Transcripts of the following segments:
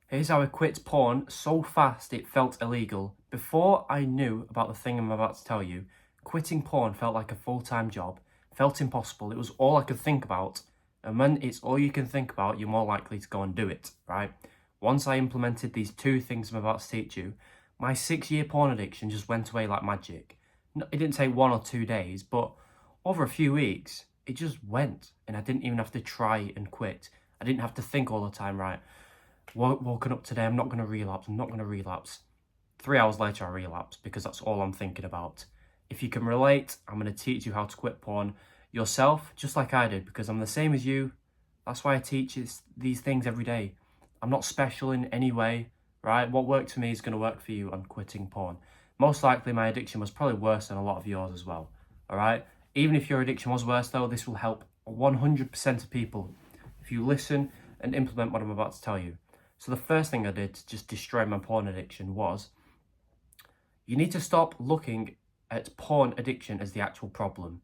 Here's how I quit porn so fast it felt illegal. Before I knew about the thing I'm about to tell you, quitting porn felt like a full-time job, felt impossible. It was all I could think about. And when it's all you can think about, you're more likely to go and do it, right? Once I implemented these two things I'm about to teach you, my 6-year porn addiction just went away like magic. It didn't take 1 or 2 days, but over a few weeks, it just went. And I didn't even have to try and quit. I didn't have to think all the time, right? Woken up today, I'm not going to relapse. 3 hours later, I relapse because that's all I'm thinking about. If you can relate, I'm going to teach you how to quit porn yourself, just like I did, because I'm the same as you. That's why I teach these things every day. I'm not special in any way, right? What worked for me is going to work for you on quitting porn. Most likely, my addiction was probably worse than a lot of yours as well, all right? Even if your addiction was worse, though, this will help 100% of people if you listen and implement what I'm about to tell you. So the first thing I did to just destroy my porn addiction was, you need to stop looking at porn addiction as the actual problem.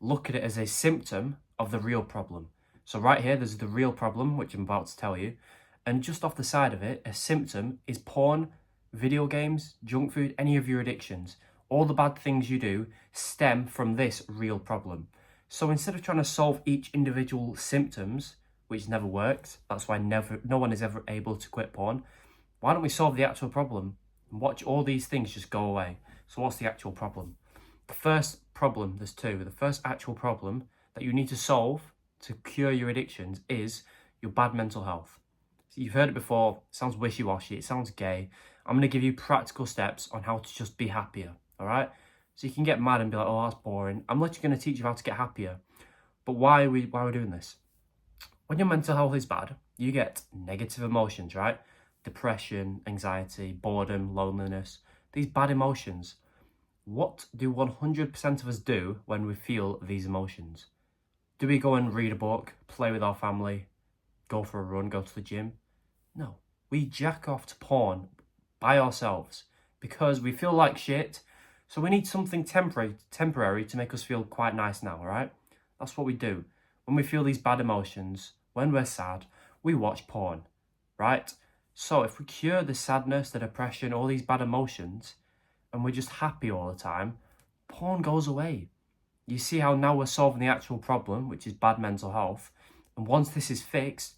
Look at it as a symptom of the real problem. So right here, there's the real problem, which I'm about to tell you. And just off the side of it, a symptom is porn, video games, junk food, any of your addictions. All the bad things you do stem from this real problem. So instead of trying to solve each individual symptoms, which never works, that's why no one is ever able to quit porn, why don't we solve the actual problem and watch all these things just go away? So what's the actual problem? The first problem, there's two. The first actual problem that you need to solve to cure your addictions is your bad mental health. So you've heard it before, it sounds wishy-washy, it sounds gay. I'm going to give you practical steps on how to just be happier, all right? So you can get mad and be like, oh, that's boring. I'm literally going to teach you how to get happier. But why are we doing this? When your mental health is bad, you get negative emotions, right? Depression, anxiety, boredom, loneliness, these bad emotions. What do 100% of us do when we feel these emotions? Do we go and read a book, play with our family, go for a run, go to the gym? No. We jack off to porn by ourselves because we feel like shit. So we need something temporary to make us feel quite nice now, right? That's what we do. When we feel these bad emotions, when we're sad, we watch porn, right? So if we cure the sadness, the depression, all these bad emotions, and we're just happy all the time, porn goes away. You see how now we're solving the actual problem, which is bad mental health. And once this is fixed,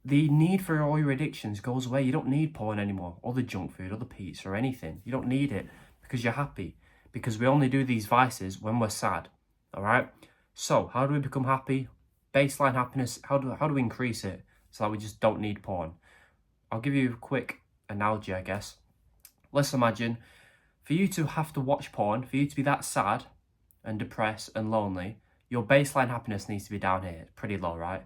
the need for all your addictions goes away. You don't need porn anymore, or the junk food, or the pizza, or anything. You don't need it because you're happy. Because we only do these vices when we're sad, all right? So how do we become happy? Baseline happiness, how do we increase it so that we just don't need porn? I'll give you a quick analogy, I guess. Let's imagine for you to have to watch porn, for you to be that sad and depressed and lonely, your baseline happiness needs to be down here, pretty low, right?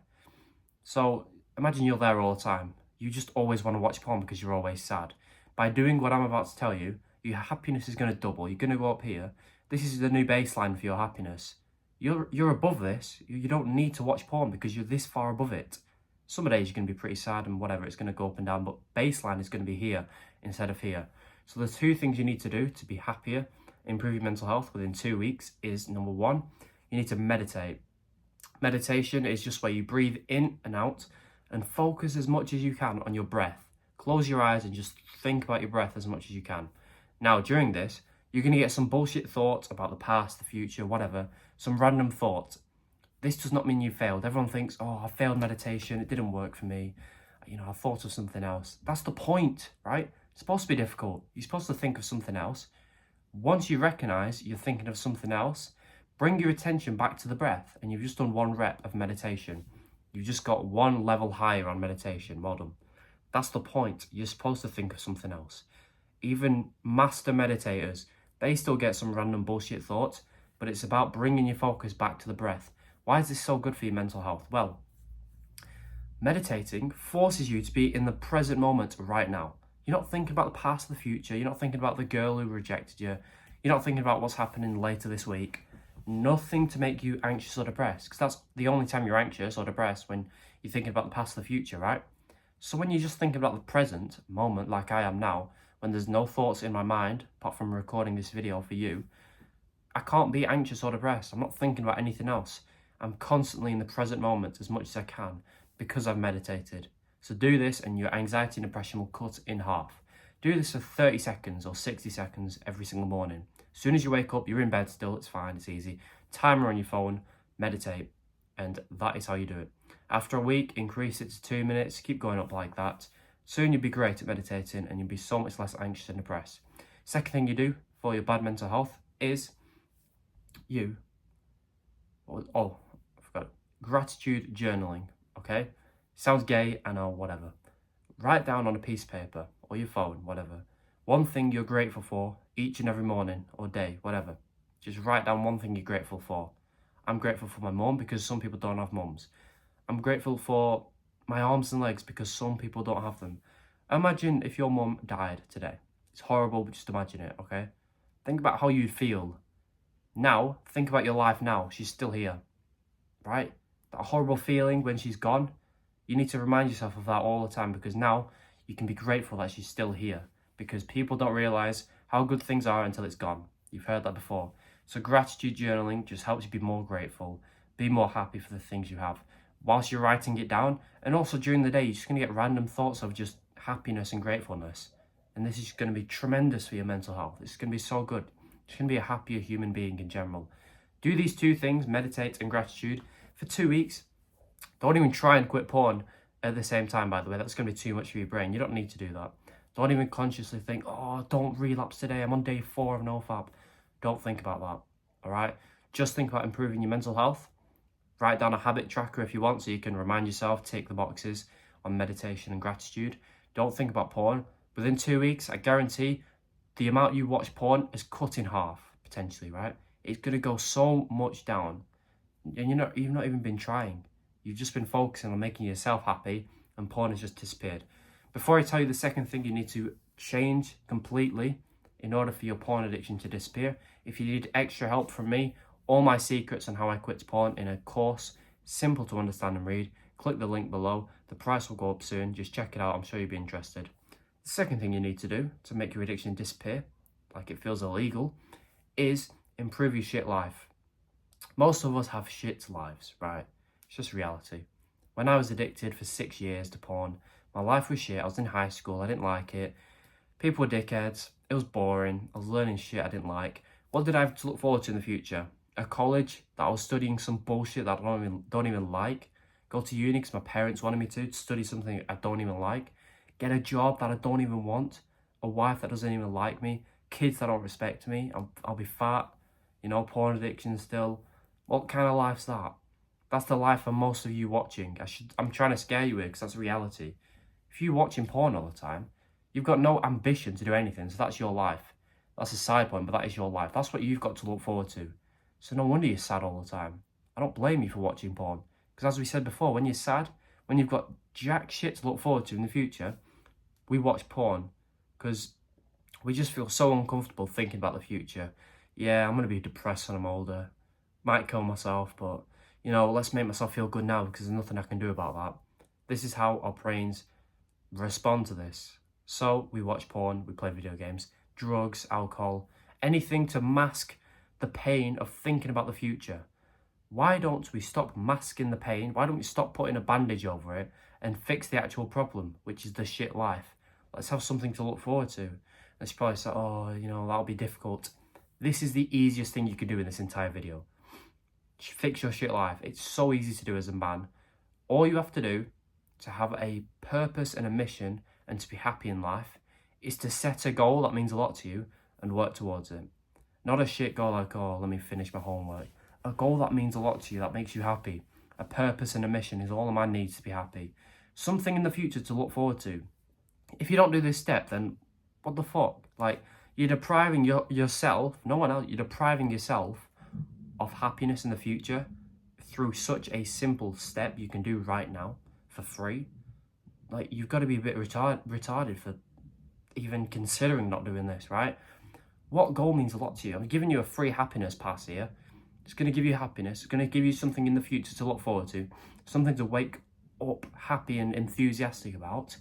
So imagine you're there all the time. You just always want to watch porn because you're always sad. By doing what I'm about to tell you, your happiness is going to double. You're going to go up here. This is the new baseline for your happiness. You're above this. You don't need to watch porn because you're this far above it. Some days you're going to be pretty sad and whatever, it's going to go up and down, but baseline is going to be here instead of here. So the two things you need to do to be happier, improve your mental health within 2 weeks is, number one, you need to meditate. Meditation is just where you breathe in and out and focus as much as you can on your breath. Close your eyes and just think about your breath as much as you can. Now, during this, you're going to get some bullshit thoughts about the past, the future, whatever, some random thoughts. This does not mean you failed. Everyone thinks, oh, I failed meditation, it didn't work for me. I thought of something else. That's the point, right? It's supposed to be difficult. You're supposed to think of something else. Once you recognize you're thinking of something else, bring your attention back to the breath, and you've just done 1 rep of meditation. You've just got 1 level higher on meditation. Well done. That's the point. You're supposed to think of something else. Even master meditators, they still get some random bullshit thoughts, but it's about bringing your focus back to the breath. Why is this so good for your mental health? Well, meditating forces you to be in the present moment right now. You're not thinking about the past or the future. You're not thinking about the girl who rejected you. You're not thinking about what's happening later this week. Nothing to make you anxious or depressed, because that's the only time you're anxious or depressed, when you're thinking about the past or the future, right? So when you're just thinking about the present moment, like I am now, when there's no thoughts in my mind, apart from recording this video for you, I can't be anxious or depressed. I'm not thinking about anything else. I'm constantly in the present moment as much as I can because I've meditated. So do this and your anxiety and depression will cut in half. Do this for 30 seconds or 60 seconds every single morning. As soon as you wake up, you're in bed still, it's fine, it's easy. Timer on your phone, meditate, and that is how you do it. After a week, increase it to 2 minutes, keep going up like that. Soon you'll be great at meditating and you'll be so much less anxious and depressed. Second thing you do for your bad mental health is I forgot it. Gratitude journaling, okay? Sounds gay, I know, whatever. Write down on a piece of paper or your phone, whatever, one thing you're grateful for each and every morning or day, whatever. Just write down one thing you're grateful for. I'm grateful for my mum because some people don't have mums. I'm grateful for my arms and legs because some people don't have them. Imagine if your mum died today. It's horrible, but just imagine it, okay? Think about how you'd feel. Now, think about your life now. She's still here, right? That horrible feeling when she's gone. You need to remind yourself of that all the time because now you can be grateful that she's still here because people don't realize how good things are until it's gone. You've heard that before. So gratitude journaling just helps you be more grateful, be more happy for the things you have whilst you're writing it down. And also during the day, you're just going to get random thoughts of just happiness and gratefulness. And this is going to be tremendous for your mental health. It's going to be so good. You're going to be a happier human being in general. Do these two things, meditate and gratitude, for 2 weeks. Don't even try and quit porn at the same time, by the way. That's going to be too much for your brain. You don't need to do that. Don't even consciously think, oh, don't relapse today. I'm on day 4 of NoFap. Don't think about that, all right? Just think about improving your mental health. Write down a habit tracker if you want so you can remind yourself, tick the boxes on meditation and gratitude. Don't think about porn. Within 2 weeks, I guarantee the amount you watch porn is cut in half, potentially, right? It's going to go so much down. And you've not even been trying. You've just been focusing on making yourself happy and porn has just disappeared. Before I tell you the second thing you need to change completely in order for your porn addiction to disappear, if you need extra help from me, all my secrets on how I quit porn in a course, simple to understand and read, click the link below. The price will go up soon. Just check it out. I'm sure you'll be interested. The second thing you need to do to make your addiction disappear, like it feels illegal, is improve your shit life. Most of us have shit lives, right? It's just reality. When I was addicted for 6 years to porn, my life was shit. I was in high school. I didn't like it. People were dickheads. It was boring. I was learning shit I didn't like. What did I have to look forward to in the future? A college that I was studying some bullshit that I don't even like. Go to uni because my parents wanted me to study something I don't even like. Get a job that I don't even want. A wife that doesn't even like me. Kids that don't respect me. I'll be fat. Porn addiction still. What kind of life's that? That's the life of most of you watching. I'm trying to scare you with because that's reality. If you're watching porn all the time, you've got no ambition to do anything, so that's your life. That's a side point, but that is your life. That's what you've got to look forward to. So no wonder you're sad all the time. I don't blame you for watching porn. Because as we said before, when you're sad, when you've got jack shit to look forward to in the future, we watch porn. Because we just feel so uncomfortable thinking about the future. Yeah, I'm going to be depressed when I'm older. Might kill myself, but, let's make myself feel good now because there's nothing I can do about that. This is how our brains respond to this. So we watch porn, we play video games, drugs, alcohol, anything to mask the pain of thinking about the future. Why don't we stop masking the pain? Why don't we stop putting a bandage over it and fix the actual problem, which is the shit life? Let's have something to look forward to. Let's probably say, that'll be difficult. This is the easiest thing you could do in this entire video. Fix your shit life. It's so easy to do as a man. All you have to do to have a purpose and a mission and to be happy in life is to set a goal that means a lot to you and work towards it. Not a shit goal like, let me finish my homework. A goal that means a lot to you, that makes you happy. A purpose and a mission is all a man needs to be happy. Something in the future to look forward to. If you don't do this step, then what the fuck? Like, you're depriving yourself, no one else, you're depriving yourself of happiness in the future through such a simple step you can do right now for free. Like, you've got to be a bit retarded for even considering not doing this, right? What goal means a lot to you? I'm giving you a free happiness pass here. It's going to give you happiness. It's going to give you something in the future to look forward to. Something to wake up happy and enthusiastic about.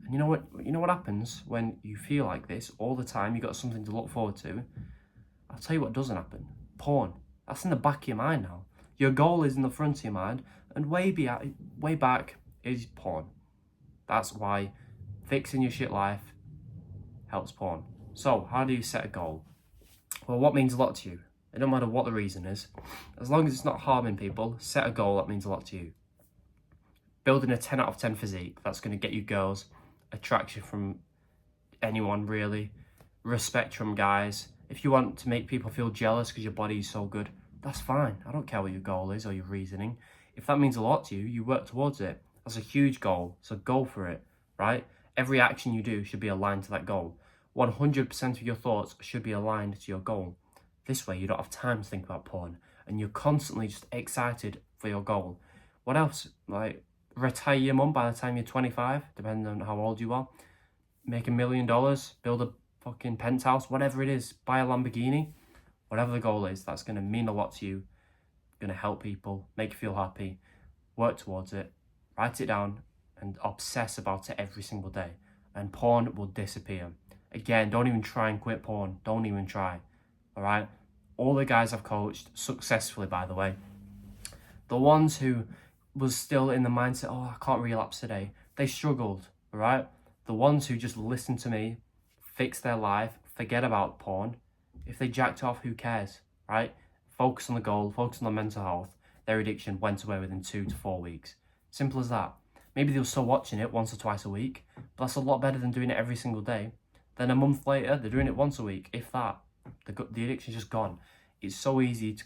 And you know what happens when you feel like this all the time? You've got something to look forward to. I'll tell you what doesn't happen. Porn. That's in the back of your mind now. Your goal is in the front of your mind. And way back is porn. That's why fixing your shit life helps porn. So, how do you set a goal? Well, what means a lot to you? It don't matter what the reason is. As long as it's not harming people, set a goal that means a lot to you. Building a 10 out of 10 physique, that's going to get you girls, attraction from anyone really, respect from guys. If you want to make people feel jealous because your body is so good, that's fine. I don't care what your goal is or your reasoning. If that means a lot to you, you work towards it. That's a huge goal, so go for it, right? Every action you do should be aligned to that goal. 100% of your thoughts should be aligned to your goal. This way you don't have time to think about porn and you're constantly just excited for your goal. What else? Like, retire your mum by the time you're 25, depending on how old you are. Make $1 million, build a fucking penthouse, whatever it is, buy a Lamborghini. Whatever the goal is, that's going to mean a lot to you, going to help people, make you feel happy. Work towards it, write it down, and obsess about it every single day. And porn will disappear. Again, don't even try and quit porn. Don't even try. All right? All the guys I've coached, successfully by the way, the ones who was still in the mindset, oh, I can't relapse today, they struggled, all right? The ones who just listened to me, fix their life, forget about porn. If they jacked off, who cares, right? Focus on the goal, focus on their mental health. Their addiction went away within 2 to 4 weeks. Simple as that. Maybe they were still watching it once or twice a week, but that's a lot better than doing it every single day. Then a month later, they're doing it once a week, if that. The addiction's just gone. It's so easy to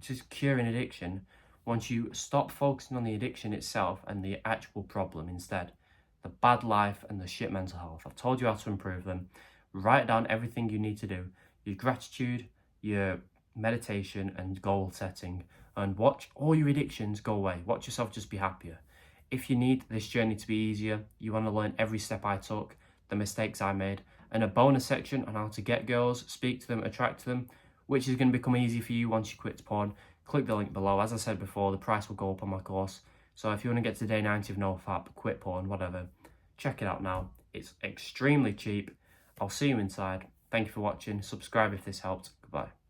just cure an addiction once you stop focusing on the addiction itself and the actual problem instead. The bad life and the shit mental health. I've told you how to improve them. Write down everything you need to do. Your gratitude, your meditation and goal setting, and watch all your addictions go away. Watch yourself just be happier. If you need this journey to be easier, you want to learn every step I took, the mistakes I made, and a bonus section on how to get girls, speak to them, attract them, which is going to become easy for you once you quit porn, click the link below. As I said before, the price will go up on my course. So if you want to get to day 90 of NoFap, quit porn, whatever, check it out now. It's extremely cheap. I'll see you inside. Thank you for watching. Subscribe if this helped. Goodbye.